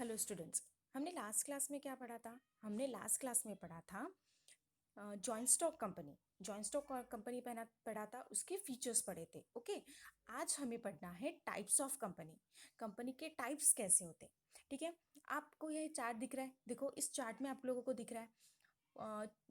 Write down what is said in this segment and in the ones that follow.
Hello students. हमने last class में क्या पढ़ा था? हमने लास्ट क्लास में पढ़ा था joint stock company. Joint stock company पढ़ा था, उसके फीचर्स पढ़े थे। ओके, आज हमें पढ़ना है टाइप्स ऑफ कंपनी। कंपनी के टाइप्स कैसे होते हैं, ठीक है। आपको ये चार्ट दिख रहा है, देखो इस चार्ट में आप लोगों को दिख रहा है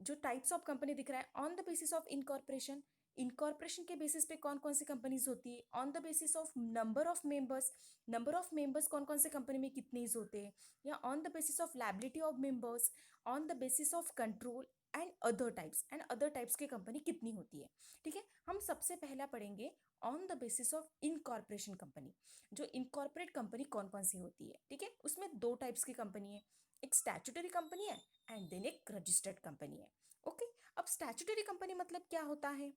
जो टाइप्स ऑफ कंपनी दिख रहा है on the basis of incorporation. Incorporation के बेसिस पे कौन कौन सी कंपनीज होती है, on the basis of number of members. Number of members कौन कौन से कंपनी में कितने होते हैं, या on the basis of liability of members, on the basis of control and other types की कंपनी कितनी होती है। ठीक है, हम सबसे पहला पढ़ेंगे on the basis of incorporation company. जो इनकॉर्पोरेट कंपनी कौन कौन सी होती है, ठीक है, उसमें दो टाइप्स की कंपनी है। एक स्टैट्यूटरी कंपनी है एंड देन एक रजिस्टर्ड कंपनी है। ओके, अब स्टैट्यूटरी कंपनी मतलब क्या होता है?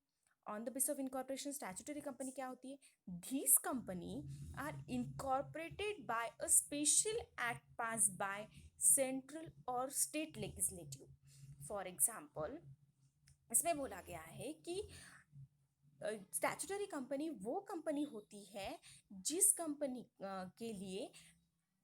On the basis of incorporation statutory company क्या होती है? These company are incorporated by a special act pass by central और स्टेट लेजिस्लेटिव। फॉर एग्जाम्पल, इसमें बोला गया है कि स्टैट्यूटरी कंपनी वो कंपनी होती है जिस कंपनी के लिए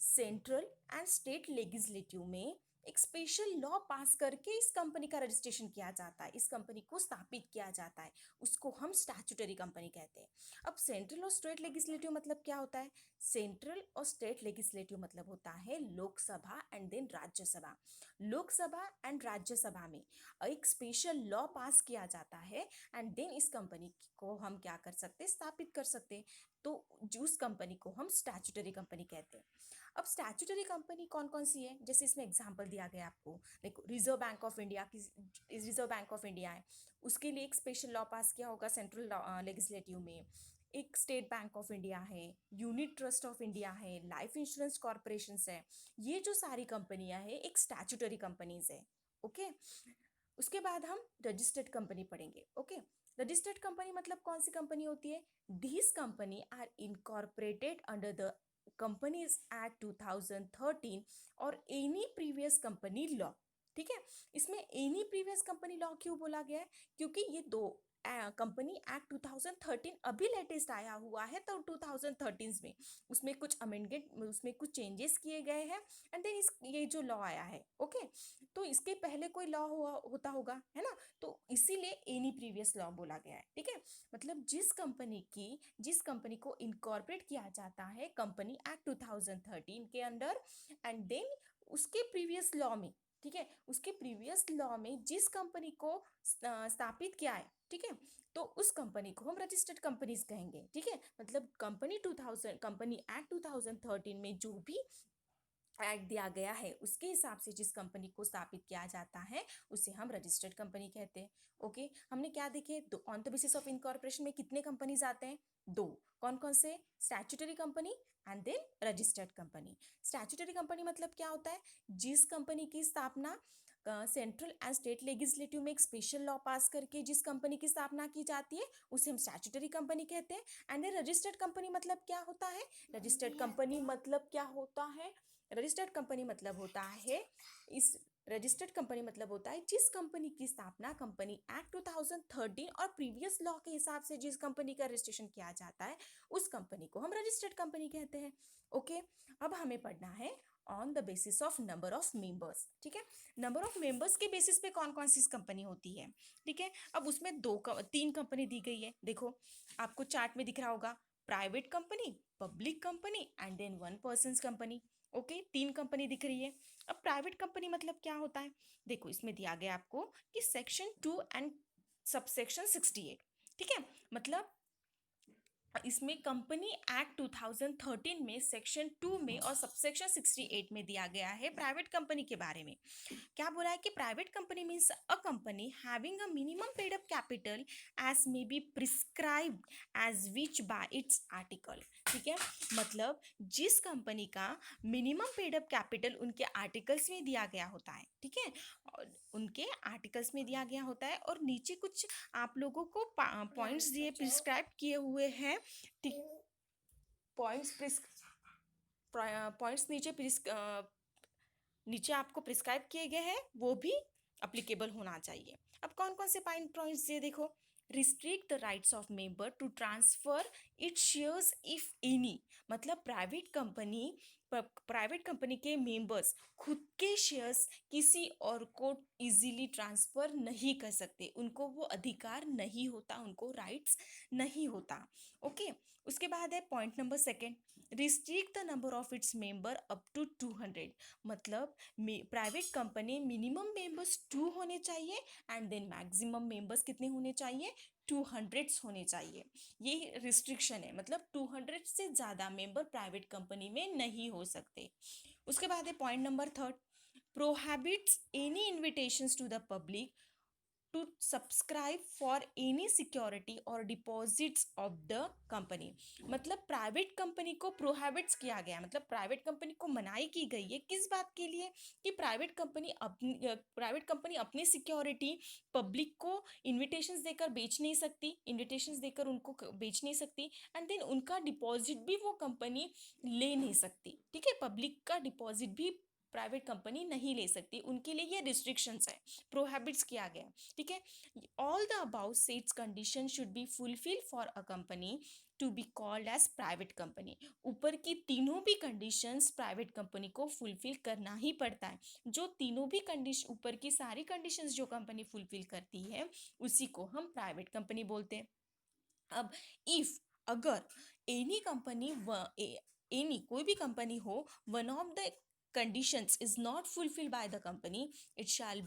सेंट्रल एंड स्टेट लेजिस्लेटिव में एक स्पेशल लॉ पास करके इस कंपनी का रजिस्ट्रेशन किया जाता है, इस कंपनी को स्थापित किया जाता है, उसको हम स्टैट्यूटरी कंपनी कहते हैं। अब सेंट्रल और स्टेट लेजिस्लेटिव मतलब क्या होता है? सेंट्रल और स्टेट लेजिस्लेटिव मतलब होता है Lok Sabha and then Rajya Sabha. Lok Sabha and Rajya Sabha में एक स्पेशल लॉ पास किया जाता है एंड देन इस कंपनी को हम क्या कर सकते हैं, स्थापित कर सकते हैं। तो उस कंपनी को हम स्टैट्यूटरी कंपनी कहते हैं। अब स्टैट्यूटरी कंपनी कौन कौन सी है, जैसे इसमें एग्जांपल दिया गया आपको। देखो, रिजर्व बैंक ऑफ इंडिया की, रिजर्व बैंक ऑफ इंडिया है, उसके लिए एक स्पेशल लॉ पास किया होगा सेंट्रल लेजिस्लेटिव में। एक स्टेट बैंक ऑफ इंडिया है, यूनिट ट्रस्ट ऑफ इंडिया है, लाइफ इंश्योरेंस कॉर्पोरेशन है। ये जो सारी कंपनियां हैं एक स्टैट्यूटरी कंपनीज है। ओके, उसके बाद हम रजिस्टर्ड कंपनी पढ़ेंगे। ओके, रजिस्टर्ड कंपनी मतलब कौन सी कंपनी होती है? This company are incorporated under the companies act 2013 और एनी प्रीवियस कंपनी लॉ। ठीक है, इसमें एनी प्रीवियस कंपनी लॉ क्यों बोला गया है? क्योंकि ये दो कंपनी एक्ट 2013 अभी लेटेस्ट आया हुआ है, तो 2013 में उसमें कुछ अमेंडमेंट, उसमें कुछ चेंजेस किए गए हैं एंड देन इस ये जो लॉ आया है। ओके, तो इसके पहले कोई लॉ हुआ होता होगा, है ना, तो इसीलिए एनी प्रीवियस लॉ बोला गया है। ठीक है, मतलब जिस कंपनी को इनकॉर्पोरेट किया जाता है कंपनी एक्ट 2013 के अंडर एंड देन उसके प्रीवियस लॉ में, ठीक है, उसके प्रीवियस लॉ में जिस कंपनी को स्थापित किया है, ठीक है, तो उस कंपनी को हम रजिस्टर्ड कंपनीज कहेंगे। ठीक है, मतलब कंपनी एक्ट 2013 में जो भी एक्ट दिया गया है उसके हिसाब से जिस कंपनी को स्थापित किया जाता है उसे हम रजिस्टर्ड कंपनी कहते हैं। ओके, हमने क्या देखे, on the basis of incorporation में कितने कंपनीज आते हैं? दो। कौन कौन से? Statutory company and then registered company. Statutory company मतलब क्या होता है? जिस कंपनी की स्थापना सेंट्रल एंड स्टेट लेजिस्लेटिव में एक स्पेशल लॉ पास करके जिस कंपनी की स्थापना की जाती है उसे हम स्टैट्यूटरी कंपनी कहते हैं। एंड देन रजिस्टर्ड कंपनी मतलब क्या होता है? रजिस्टर्ड कंपनी मतलब क्या होता है? रजिस्टर्ड कंपनी मतलब होता है, इस रजिस्टर्ड कंपनी मतलब होता है जिस कंपनी की स्थापना कंपनी एक्ट 2013 और प्रीवियस लॉ के हिसाब से जिस कंपनी का रजिस्ट्रेशन किया जाता है उस कंपनी को हम रजिस्टर्ड कंपनी कहते हैं। ओके, अब हमें पढ़ना है on the basis of number of members. ठीक है, नंबर ऑफ मेंबर्स के बेसिस पे कौन कौन सी कंपनी होती है। ठीक है, अब उसमें तीन कंपनी दी गई है। देखो, आपको चार्ट में दिख रहा होगा, private company, public company and then one person company. Okay, तीन कंपनी दिख रही है। अब प्राइवेट कंपनी मतलब क्या होता है? देखो, इसमें दिया गया आपको कि सेक्शन 2 एंड सबसेक्शन 68। ठीक है, मतलब इसमें कंपनी एक्ट 2013 में सेक्शन 2 में और सबसेक्शन 68 में दिया गया है प्राइवेट कंपनी के बारे में। क्या बोला है कि private company means a company having a minimum paid up capital as may be prescribed as which by its article. ठीक है, मतलब जिस कंपनी का मिनिमम पेड अप कैपिटल उनके आर्टिकल्स में दिया गया होता है। ठीक है, और उनके आर्टिकल्स में दिया गया होता है और नीचे कुछ आप लोगों को पॉइंट्स दिए, प्रिस्क्राइब किए हुए हैं। ठीक, पॉइंट्स पॉइंट्स नीचे आपको प्रिस्क्राइब किए गए हैं, वो भी अप्लीकेबल होना चाहिए। अब कौन कौन से पॉइंट्स ये देखो, restrict the rights of member to transfer it shares if any. मतलब प्राइवेट कंपनी प्राइवेट कंपनी के मेंबर्स खुद के शेयर्स किसी और को इजीली ट्रांसफ़र नहीं कर सकते, उनको वो अधिकार नहीं होता, उनको राइट्स नहीं होता। ओके, उसके बाद है point number second, restrict the number of its member up to 200। मतलब प्राइवेट कंपनी मिनिमम मेंबर्स 2 होने चाहिए एंड देन मैक्सिमम मेंबर्स कितने होने चाहिए, 200 होने चाहिए। ये रिस्ट्रिक्शन है, मतलब 200 से ज़्यादा मेंबर प्राइवेट कंपनी में नहीं हो सकते। उसके बाद है point number third, prohibits any invitations to the public to subscribe for any security और डिपॉजिट्स ऑफ द कंपनी। मतलब प्राइवेट कंपनी को प्रोहिबिट्स किया गया, मतलब प्राइवेट कंपनी को मनाही की गई है किस बात के लिए, कि प्राइवेट कंपनी अपनी सिक्योरिटी पब्लिक को इन्विटेशंस देकर बेच नहीं सकती, इन्विटेशंस देकर उनको बेच नहीं सकती, एंड देन उनका डिपॉजिट भी वो कंपनी ले नहीं सकती। ठीक है, पब्लिक का डिपॉजिट भी प्राइवेट कंपनी नहीं ले सकती, उनके लिए ये रिस्ट्रिक्शंस है, प्रोहिबिट्स किया गया। ठीक है, all the about sets condition should be fulfil for a company to be called as private company. ऊपर की तीनों भी कंडीशंस प्राइवेट कंपनी को फुलफिल करना ही पड़ता है। जो तीनों भी कंडीशन, ऊपर की सारी कंडीशंस जो कंपनी फुलफिल करती है उसी को हम प्राइवेट कंपनी बोलते हैं। अब इफ, अगर एनी कंपनी एनी कोई भी कंपनी हो, one of the conditions is not fulfilled by the company, it shall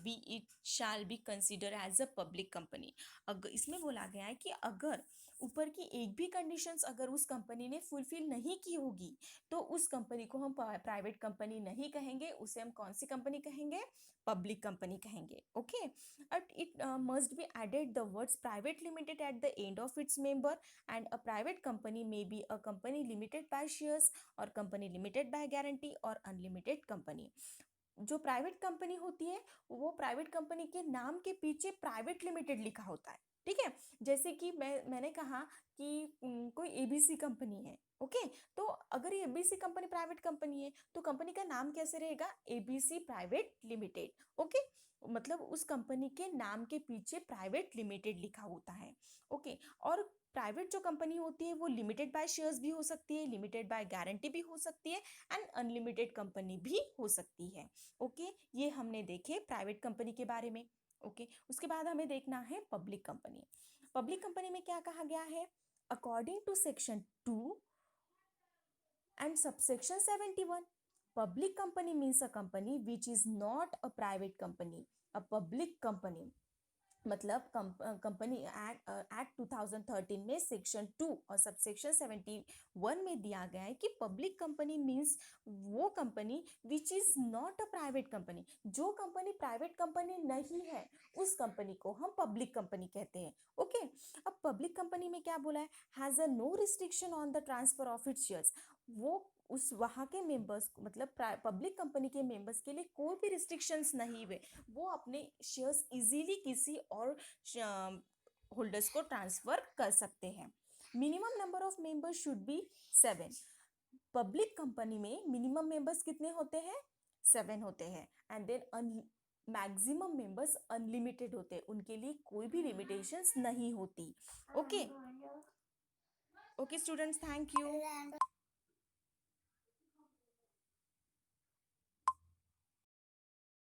be considered as a public company। अगर इसमें बोला गया है कि अगर ऊपर की एक भी कंडीशंस अगर उस कंपनी ने फुलफिल नहीं की होगी तो उस कंपनी को हम प्राइवेट कंपनी नहीं कहेंगे, उसे हम कौन सी कंपनी कहेंगे, पब्लिक कंपनी कहेंगे। Okay, but it must be added the words private limited at the end of its member, and a private company may be a company limited by shares और company limited by guarantee और unlimited company. जो private company होती है वो private company के नाम के पीछे प्राइवेट लिमिटेड लिखा होता है। ठीक है, जैसे कि मैंने कहा कि कोई एबीसी कंपनी है। ओके, तो अगर ये एबीसी कंपनी प्राइवेट कंपनी है तो कंपनी का नाम कैसे रहेगा, एबीसी प्राइवेट लिमिटेड। ओके, मतलब उस कंपनी के नाम के पीछे प्राइवेट लिमिटेड लिखा होता है। ओके, और प्राइवेट जो कंपनी होती है वो लिमिटेड बाय शेयर्स भी हो सकती है, लिमिटेड बाय गारंटी भी हो सकती है, एंड अनलिमिटेड कंपनी भी हो सकती है। ओके, ये हमने देखे प्राइवेट कंपनी के बारे में। ओके, उसके बाद हमें देखना है पब्लिक कंपनी। पब्लिक कंपनी में क्या कहा गया है, according to section 2 and subsection 71, public company means a company which is not a private company, a public company। मतलब कंपनी एक्ट 2013 में सेक्शन 2 और सबसेक्शन 71 में दिया गया है कि पब्लिक कंपनी मीन्स वो company which is not a private company, जो कंपनी प्राइवेट कंपनी नहीं है उस कंपनी को हम पब्लिक कंपनी कहते हैं। ओके, अब पब्लिक कंपनी में क्या बोला है, has a no restriction on the transfer of its shares. वो उस वहाँ के मेंबर्स, मतलब पब्लिक कंपनी के मेंबर्स के लिए कोई भी रिस्ट्रिक्शंस नहीं हुए, वो अपने शेयर्स इजीली किसी और होल्डर्स को ट्रांसफर कर सकते हैं। Minimum number of members should be 7। Public company में मिनिमम मेंबर्स कितने होते हैं, 7 होते हैं, and then maximum members unlimited होते हैं, उनके लिए कोई भी लिमिटेशंस नहीं होती। Okay, okay students, thank you.